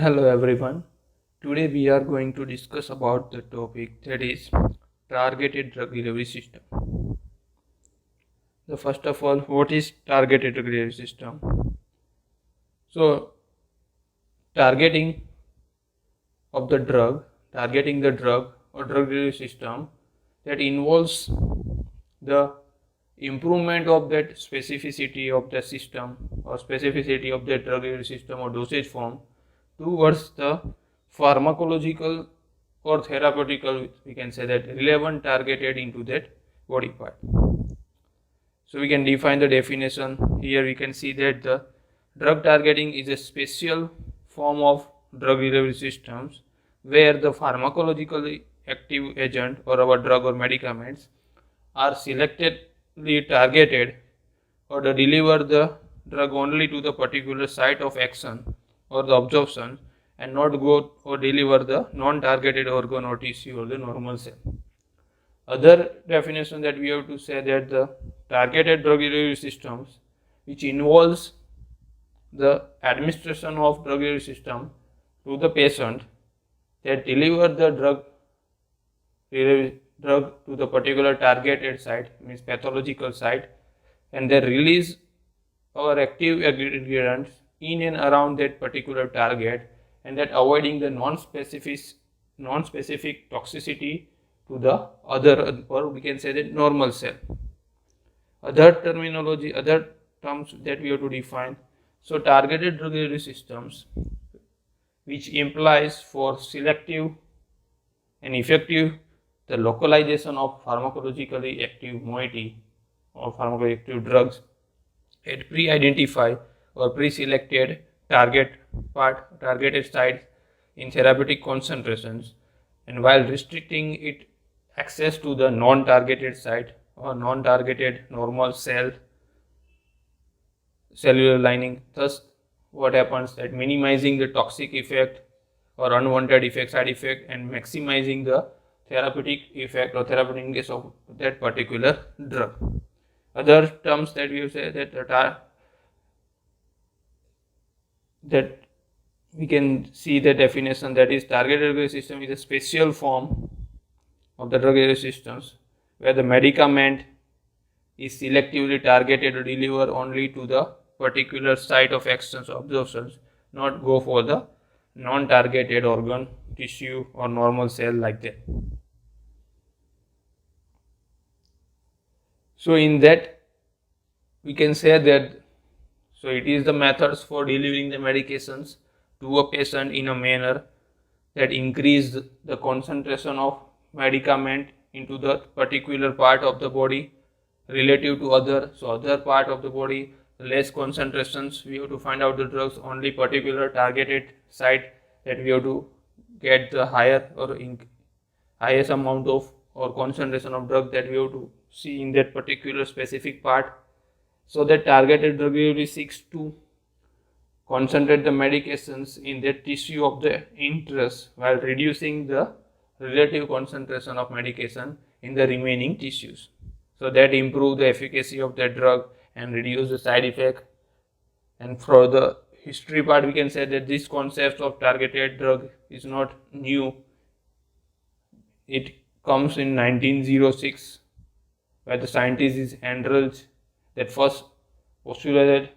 Hello everyone. Today we are going to discuss about the topic that is targeted drug delivery system. So first of all, what is targeted drug delivery system? So targeting targeting the drug or drug delivery system that involves the improvement of that specificity of the system or specificity of the drug delivery system or dosage form towards the pharmacological or therapeutical, we can say that, relevant targeted into that body part. So we can define the definition. Here we can see that the drug targeting is a special form of drug delivery systems where the pharmacologically active agent or our drug or medicaments are selectively targeted or to deliver the drug only to the particular site of action or the absorption and not go or deliver the non-targeted organ or tissue or the normal cell. Other definition that we have to say that the targeted drug delivery systems which involves the administration of drug delivery system to the patient that deliver the drug to the particular targeted site, means pathological site, and they release our active ingredients in and around that particular target, and that avoiding the non-specific toxicity to the other, or we can say that, normal cell. Other terms that we have to define. So targeted drug delivery systems which implies for selective and effective the localization of pharmacologically active moiety or pharmacologically active drugs at pre-identified or pre-selected targeted sites in therapeutic concentrations, and while restricting its access to the non-targeted site or non-targeted normal cellular lining. Thus what happens that minimizing the toxic effect or unwanted side effect and maximizing the therapeutic effect or therapeutic indication of that particular drug. Other terms that we say that we can see the definition, that is targeted drug delivery system is a special form of the drug delivery systems where the medicament is selectively targeted to deliver only to the particular site of actions or absorptions, not go for the non-targeted organ, tissue or normal cell like that. So in that we can say that it is the methods for delivering the medications to a patient in a manner that increase the concentration of medicament into the particular part of the body relative to other. So other part of the body less concentrations, we have to find out the drugs only particular targeted site that we have to get the higher or highest amount of or concentration of drug that we have to see in that particular specific part. So that targeted drug delivery seeks to concentrate the medications in that tissue of the interest while reducing the relative concentration of medication in the remaining tissues. So that improve the efficacy of that drug and reduce the side effect. And for the history part, we can say that this concept of targeted drug is not new. It comes in 1906 where the scientist is Andrelch that first postulated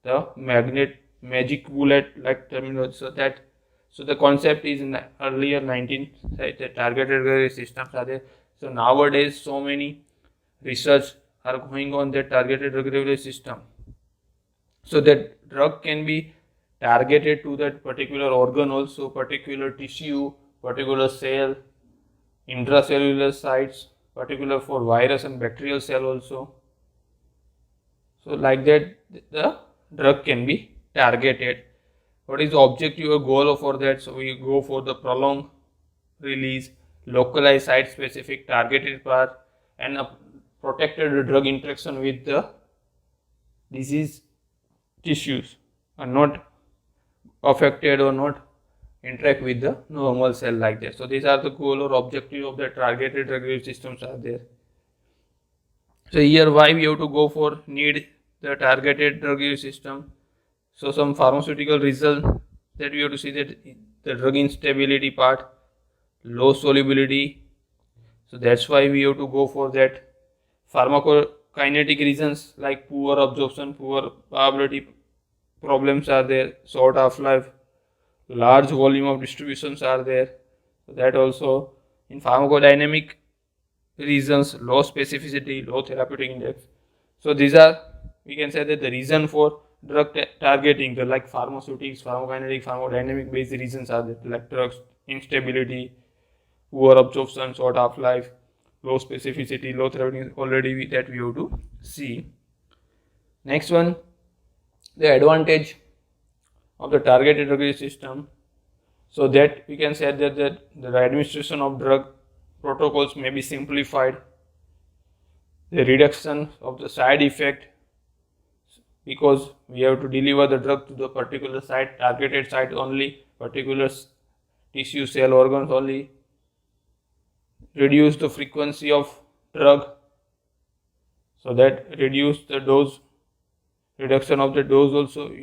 the magic bullet like terminology. So the concept is in the earlier 19th, the targeted drug systems are there. So nowadays so many research are going on that targeted drug delivery system. So that drug can be targeted to that particular organ also, particular tissue, particular cell, intracellular sites, particular for virus and bacterial cell also. So like that the drug can be targeted. What is the objective or goal for that? So we go for the prolonged release, localized site specific targeted part, and a protected drug interaction with the disease tissues are not affected or not interact with the normal cell like that. So these are the goal or objective of the targeted drug delivery systems are there. So here why we have to go for need the targeted drug delivery system. So some pharmaceutical result that we have to see, that the drug instability part, low solubility. So that's why we have to go for that. Pharmacokinetic reasons like poor absorption, poor viability problems are there, short half-life, large volume of distributions are there. So that also. In pharmacodynamic reasons, low specificity, low therapeutic index. So these are, we can say that the reason for drug targeting, the like pharmaceutics, pharmacokinetic, pharmacodynamic based reasons are there, like drugs instability, poor absorption, short half-life, low specificity, low therapeutic, already that we have to see. Next one, the advantage of the targeted drug system. So that we can say that the administration of drug protocols may be simplified, the reduction of the side effect, because we have to deliver the drug to the particular site, targeted site only, particular tissue, cell, organs only, reduce the frequency of drug, so that reduce the dose, reduction of the dose also.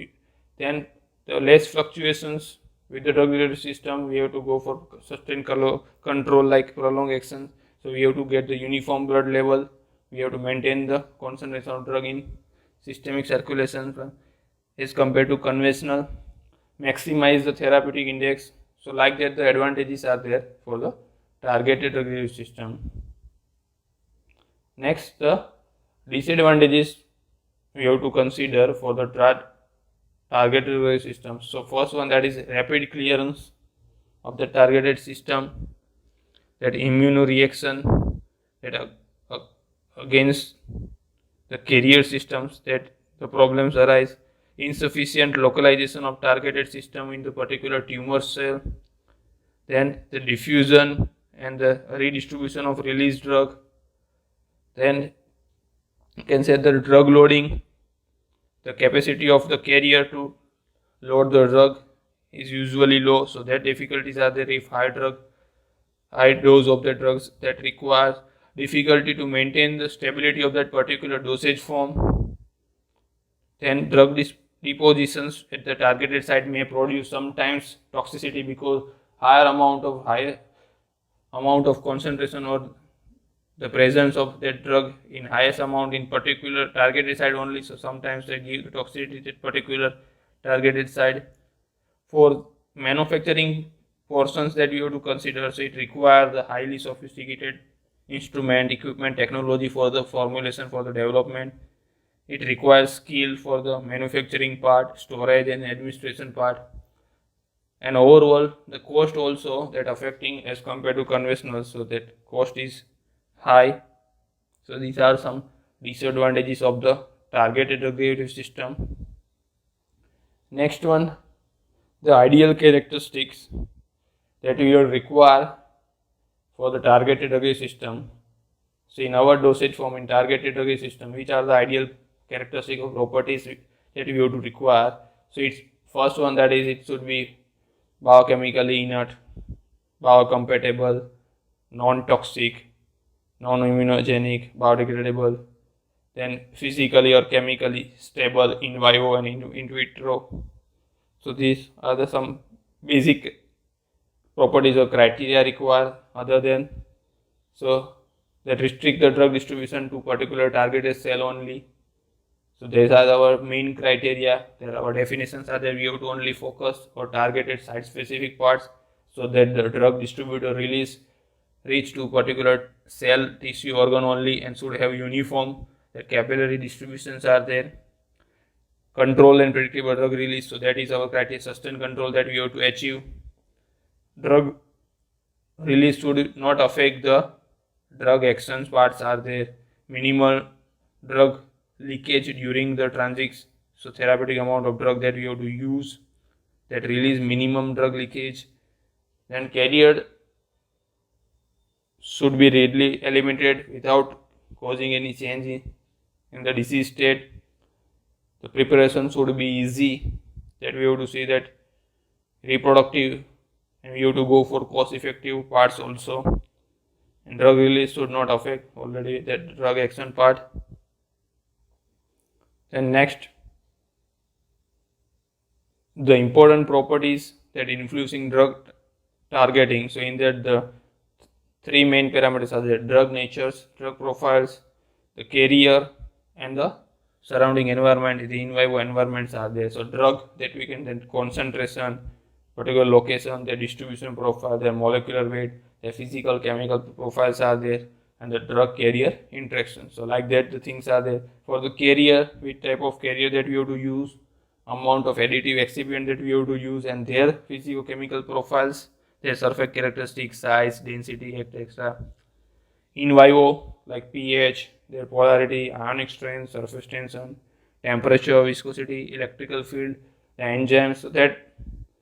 Then the less fluctuations with the drug system, we have to go for sustained control like prolonged action. So we have to get the uniform blood level, we have to maintain the concentration of drug in systemic circulation as compared to conventional, maximize the therapeutic index. So like that, the advantages are there for the targeted drug system. Next, the disadvantages we have to consider for the targeted drug system. So first one, that is rapid clearance of the targeted system, that immunoreaction, that against the carrier systems, that the problems arise, insufficient localization of targeted system in the particular tumor cell, then the diffusion and the redistribution of released drug, then you can say the drug loading, the capacity of the carrier to load the drug is usually low, so that difficulties are there if high dose of the drugs, that requires difficulty to maintain the stability of that particular dosage form. Then drug depositions at the targeted site may produce sometimes toxicity, because higher amount of concentration or the presence of that drug in highest amount in particular targeted site only, so sometimes they give toxicity to particular targeted site. For manufacturing portions that you have to consider, so it requires the highly sophisticated instrument, equipment, technology for the formulation, for the development. It requires skill for the manufacturing part, storage and administration part, and overall the cost also that affecting as compared to conventional, so that cost is high. So these are some disadvantages of the targeted drug system. Next one, the ideal characteristics that we will require for the targeted drug system. So in our dosage form in targeted drug system, which are the ideal characteristic of properties that we have to require? So it's first one, that is it should be biochemically inert, biocompatible, non-toxic, non-immunogenic, biodegradable, then physically or chemically stable in vivo and in vitro. So these are the some basic properties or criteria required, other than so that restrict the drug distribution to particular targeted cell only. So these are our main criteria. There our definitions are that we have to only focus or targeted site specific parts, so that the drug distributor release reach to particular cell, tissue, organ only, and should have uniform, that capillary distributions are there. Control and predictable drug release, so that is our criteria, sustained control that we have to achieve. Drug release should not affect the drug actions parts are there. Minimal drug leakage during the transit, so therapeutic amount of drug that we have to use, that release minimum drug leakage. Then carrier should be readily eliminated without causing any change in the disease state. The preparation should be easy, that we have to see that reproductive, and we have to go for cost effective parts also. And drug release should not affect already that drug action part. Then next, the important properties that influencing drug targeting. So in that the three main parameters are the drug natures, drug profiles, the carrier, and the surrounding environment. The in vivo environments are there. So drug that we can then concentration, particular location, their distribution profile, their molecular weight, their physical chemical profiles are there, and the drug carrier interaction. So like that the things are there. For the carrier, which type of carrier that we have to use, amount of additive excipient that we have to use, and their physicochemical profiles, their surface characteristics, size, density, etc. In vivo, like pH, their polarity, ionic strength, surface tension, temperature, viscosity, electrical field, the enzymes. So that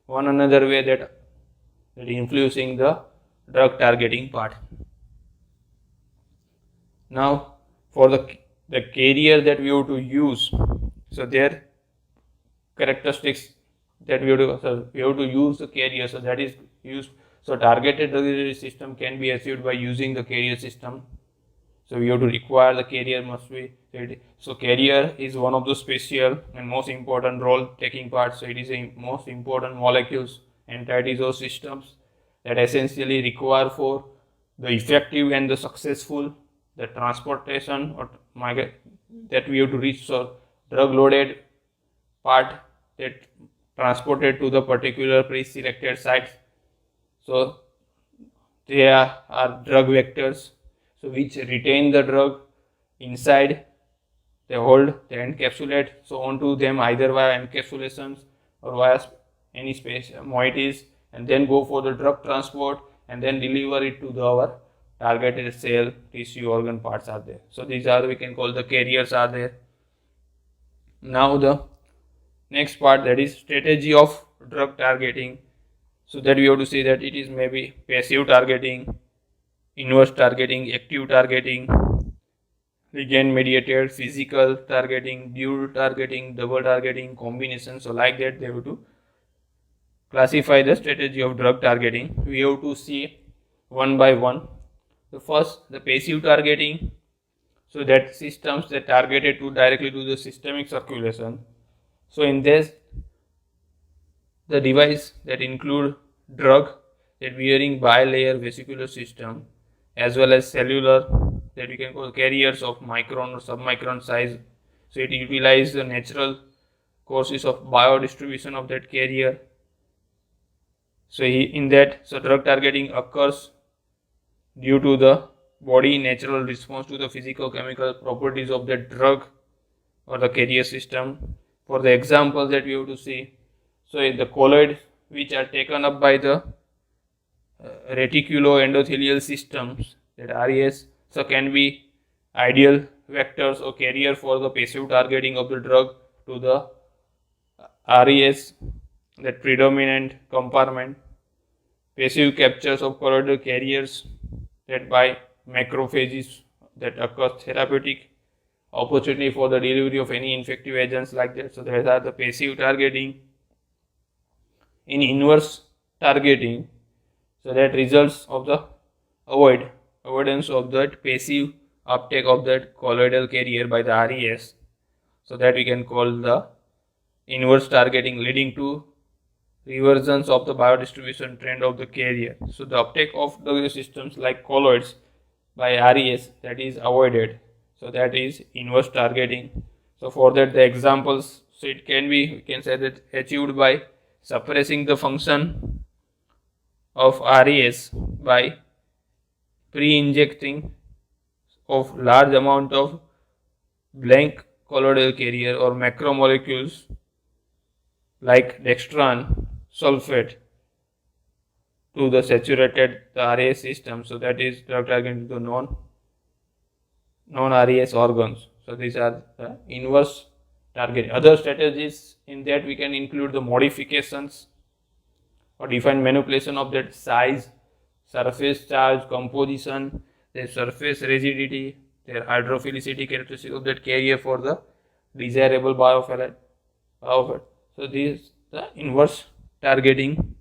one another way that influencing the drug targeting part. Now for the carrier that we have to use, so their characteristics that we have to use the carrier, so that is used. So targeted drug delivery system can be achieved by using the carrier system. So we have to require the carrier must be ready. So carrier is one of the special and most important role taking part. So it is a most important molecules, entities or systems that essentially require for the effective and the successful the transportation or that we have to reach. So drug loaded part that transported to the particular pre-selected site. So they are drug vectors, so which retain the drug inside, they hold, they encapsulate, so onto them either via encapsulations or via any space moieties, and then go for the drug transport and then deliver it to our targeted cell, tissue, organ parts are there. So these are we can call the carriers are there. Now the next part, that is strategy of drug targeting. So that we have to say that it is maybe passive targeting, inverse targeting, active targeting, ligand mediated, physical targeting, dual targeting, double targeting, combination. So like that they have to classify the strategy of drug targeting. We have to see one by one. The first, the passive targeting. So that systems that targeted to directly to the systemic circulation. So in this, the device that include drug that wearing bilayer vesicular system as well as cellular that we can call carriers of micron or submicron size. So it utilizes the natural courses of biodistribution of that carrier. So in that, so drug targeting occurs due to the body natural response to the physicochemical properties of the drug or the carrier system. For the example that we have to see, so the colloids which are taken up by the reticuloendothelial systems, that RES, so can be ideal vectors or carrier for the passive targeting of the drug to the RES, that predominant compartment. Passive captures of colloidal carriers that by macrophages that occurs therapeutic opportunity for the delivery of any infective agents like that. So these are the passive targeting. In inverse targeting, so that results of the avoidance of that passive uptake of that colloidal carrier by the RES. So that we can call the inverse targeting, leading to reversions of the biodistribution trend of the carrier. So the uptake of the systems like colloids by RES, that is avoided. So that is inverse targeting. So for that the examples, so it can be, we can say that achieved by suppressing the function of RES by pre-injecting of large amount of blank colloidal carrier or macromolecules like dextran sulfate to the saturated RES system. So that is drug targeting to non-RES organs. So these are the inverse target. Other strategies in that we can include the modifications or defined manipulation of that size, surface charge, composition, their surface rigidity, their hydrophilicity characteristics of that carrier for the desirable biofilm. So this is the inverse targeting.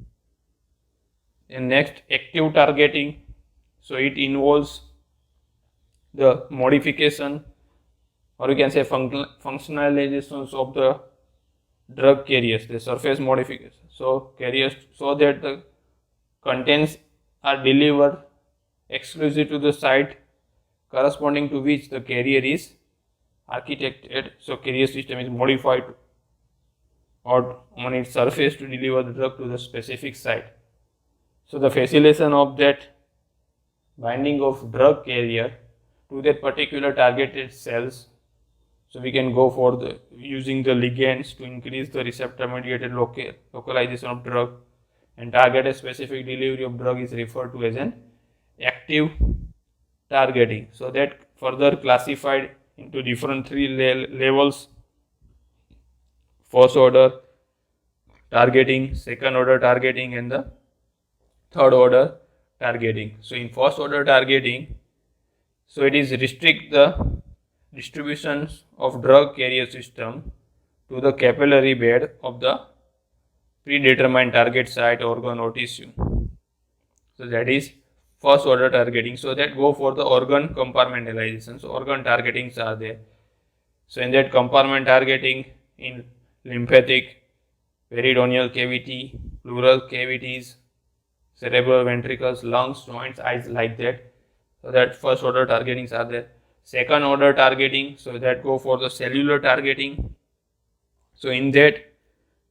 And next, active targeting. So it involves the modification or you can say functionalizations of the drug carriers, the surface modification. So carriers, so that the contents are delivered exclusive to the site corresponding to which the carrier is architected. So carrier system is modified or on its surface to deliver the drug to the specific site. So the facilitation of that binding of drug carrier to that particular targeted cells. So we can go for the using the ligands to increase the receptor mediated localization of drug, and targeted specific delivery of drug is referred to as an active targeting. So that further classified into different three levels: first order targeting, second order targeting, and the third order targeting. So in first order targeting, so it is restrict the distributions of drug carrier system to the capillary bed of the predetermined target site, organ or tissue. So that is first order targeting. So that go for the organ compartmentalization. So organ targetings are there. So in that compartment targeting in lymphatic, peritoneal cavity, pleural cavities, cerebral ventricles, lungs, joints, eyes, like that. So that first order targetings are there. Second order targeting, so that go for the cellular targeting. So in that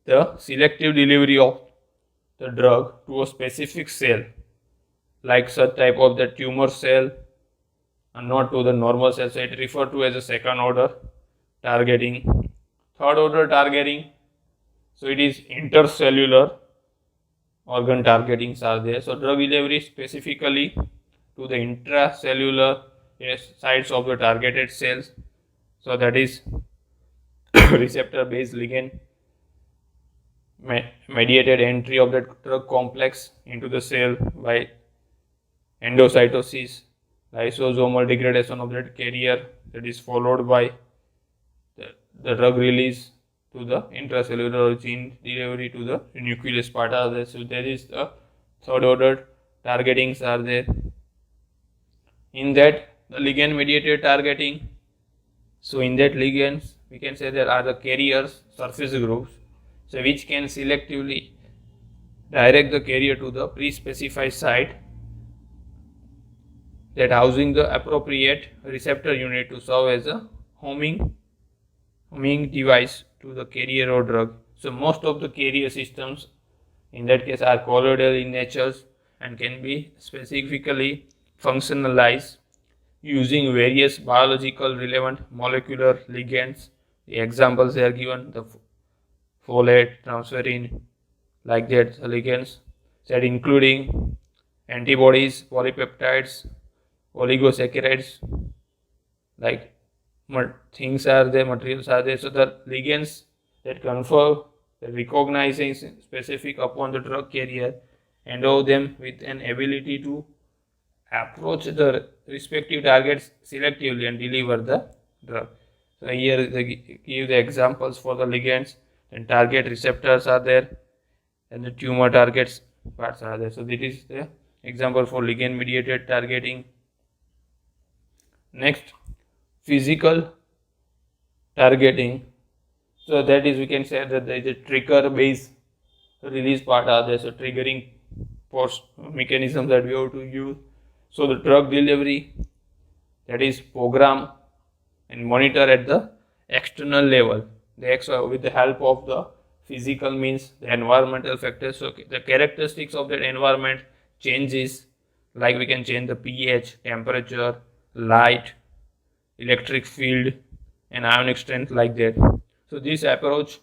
the selective delivery of the drug to a specific cell, like such type of the tumor cell and not to the normal cell. So it referred to as a second order targeting. Third order targeting, so it is intercellular organ targetings are there. So drug delivery specifically to the intracellular sites of the targeted cells. So that is receptor based ligand mediated entry of the drug complex into the cell by endocytosis, lysosomal degradation of that carrier, that is followed by the drug release to the intracellular gene delivery to the nucleus part are there. So there is the third order targetings are there. In that the ligand mediated targeting, so in that ligands we can say there are the carriers surface groups, so which can selectively direct the carrier to the pre-specified site that housing the appropriate receptor unit to serve as a homing device to the carrier or drug. So most of the carrier systems in that case are colloidal in nature and can be specifically functionalized using various biological relevant molecular ligands. The examples are given: the folate, transferrin, like that ligands, that including antibodies, polypeptides, oligosaccharides, like things are there, materials are there. So the ligands that confer the recognizing specific upon the drug carrier endow them with an ability to approach the respective targets selectively and deliver the drug. So here they give the examples for the ligands, and target receptors are there, and the tumor targets parts are there. So this is the example for ligand mediated targeting. Next, physical targeting. So that is, we can say that there is a trigger based release part are there. So triggering post mechanism that we have to use. So the drug delivery, that is program and monitor at the external level, with the help of the physical means, the environmental factors. So the characteristics of that environment changes, like we can change the pH, temperature, light, electric field, and ionic strength, like that. So this approach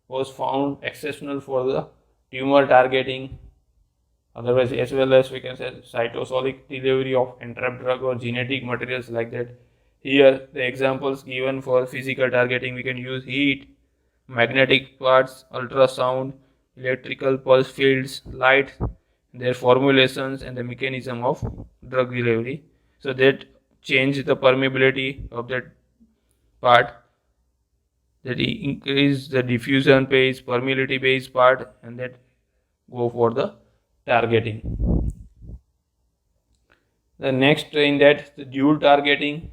was found exceptional for the tumor targeting. Otherwise, as well as we can say cytosolic delivery of entrapped drug or genetic materials, like that. Here the examples given for physical targeting, we can use heat, magnetic parts, ultrasound, electrical pulse fields, light, their formulations, and the mechanism of drug delivery. So that change the permeability of that part, that increase the diffusion phase, permeability based part, and that go for the targeting. The next in that, the dual targeting.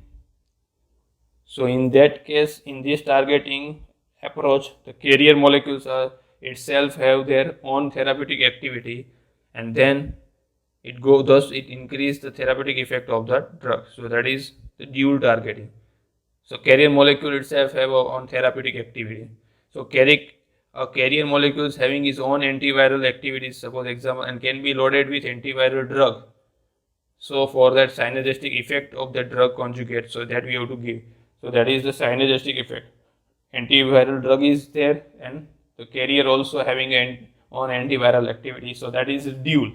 So in that case, in this targeting, approach, the carrier molecules are itself have their own therapeutic activity, and then thus it increase the therapeutic effect of the drug. So that is the dual targeting. So carrier molecule itself have a own therapeutic activity. So a carrier molecule is having its own antiviral activities, suppose example, and can be loaded with antiviral drug. So for that synergistic effect of the drug conjugate, so that we have to give. So that is the synergistic effect. Antiviral drug is there, and the carrier also having an on antiviral activity. So that is dual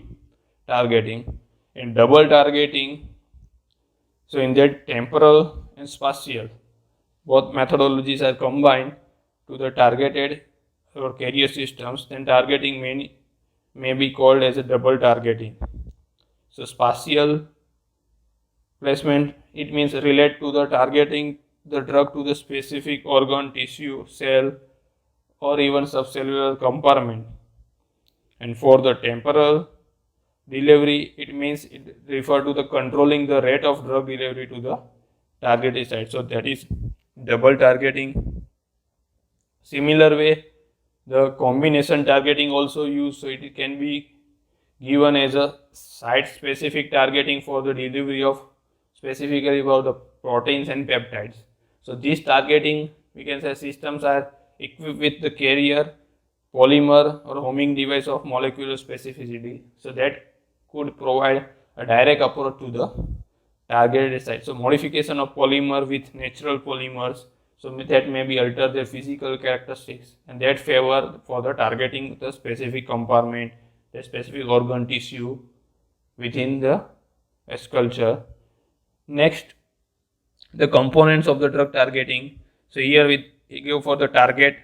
targeting. And double targeting, so in that temporal and spatial, both methodologies are combined to the targeted or carrier systems, then targeting may be called as a double targeting. So spatial placement, it means relate to the targeting the drug to the specific organ, tissue, cell, or even subcellular compartment. And for the temporal delivery, it means it refer to the controlling the rate of drug delivery to the targeted site. So that is double targeting. Similar way, the combination targeting also used, so it can be given as a site specific targeting for the delivery of specifically about the proteins and peptides. So this targeting, we can say systems are equipped with the carrier, polymer or homing device of molecular specificity. So that could provide a direct approach to the targeted site. So modification of polymer with natural polymers, so that may be alter their physical characteristics, and that favor for the targeting the specific compartment, the specific organ tissue within the culture. Next, the components of the drug targeting. So here we go for the target,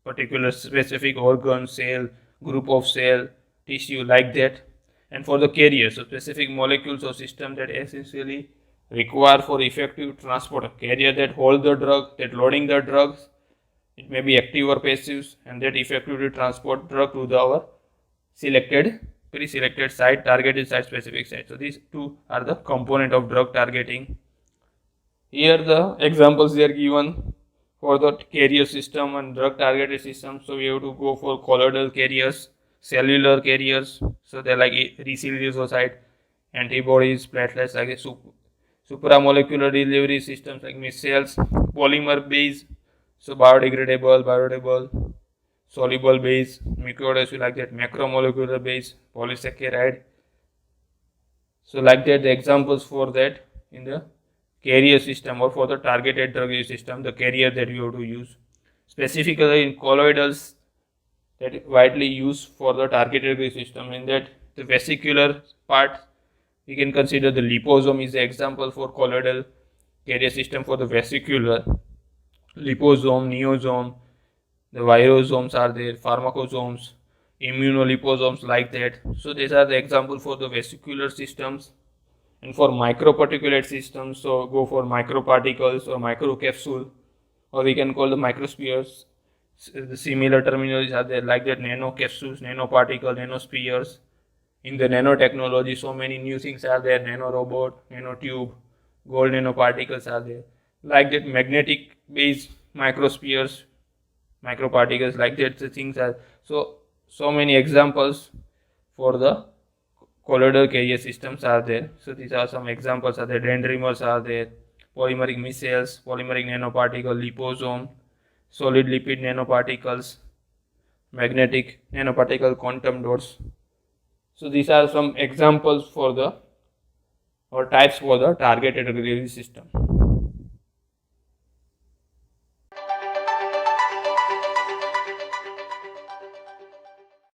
particular specific organ, cell, group of cell, tissue, like that. And for the carrier, so specific molecules or system that essentially require for effective transport, a carrier that hold the drug, that loading the drugs, it may be active or passive, and that effectively transport drug to our pre-selected site, targeted site, specific site. So these two are the component of drug targeting. Here the examples they are given for the carrier system and drug targeted system. So we have to go for colloidal carriers, cellular carriers, so they're like residuoside, antibodies, platelets, like supramolecular delivery systems like missiles, polymer base, so biodegradable, soluble base, mucoid, like that, macromolecular base, polysaccharide. So like that, the examples for that in the carrier system or for the targeted drug system, the carrier that you have to use. Specifically in colloidals, that widely used for the targeted drug system, in that the vesicular part, we can consider the liposome is the example for colloidal carrier system for the vesicular. Liposome, neosome, the virosomes are there, pharmacosomes, immunoliposomes, like that. So these are the example for the vesicular systems. And for microparticulate systems, so go for microparticles or microcapsule, or we can call the microspheres. The similar terminologies are there, like that, nanocapsules, nanoparticle, nanospheres. In the nanotechnology, so many new things are there, nanorobot, nanotube, gold nanoparticles are there. Like that, magnetic based microspheres, microparticles, like that, the things are. So many examples for the colloidal carrier systems are there. So these are some examples are there. Dendrimers are there, polymeric micelles, polymeric nanoparticle, liposome, solid lipid nanoparticles, magnetic nanoparticle, quantum dots. So these are some examples for the or types for the targeted delivery system.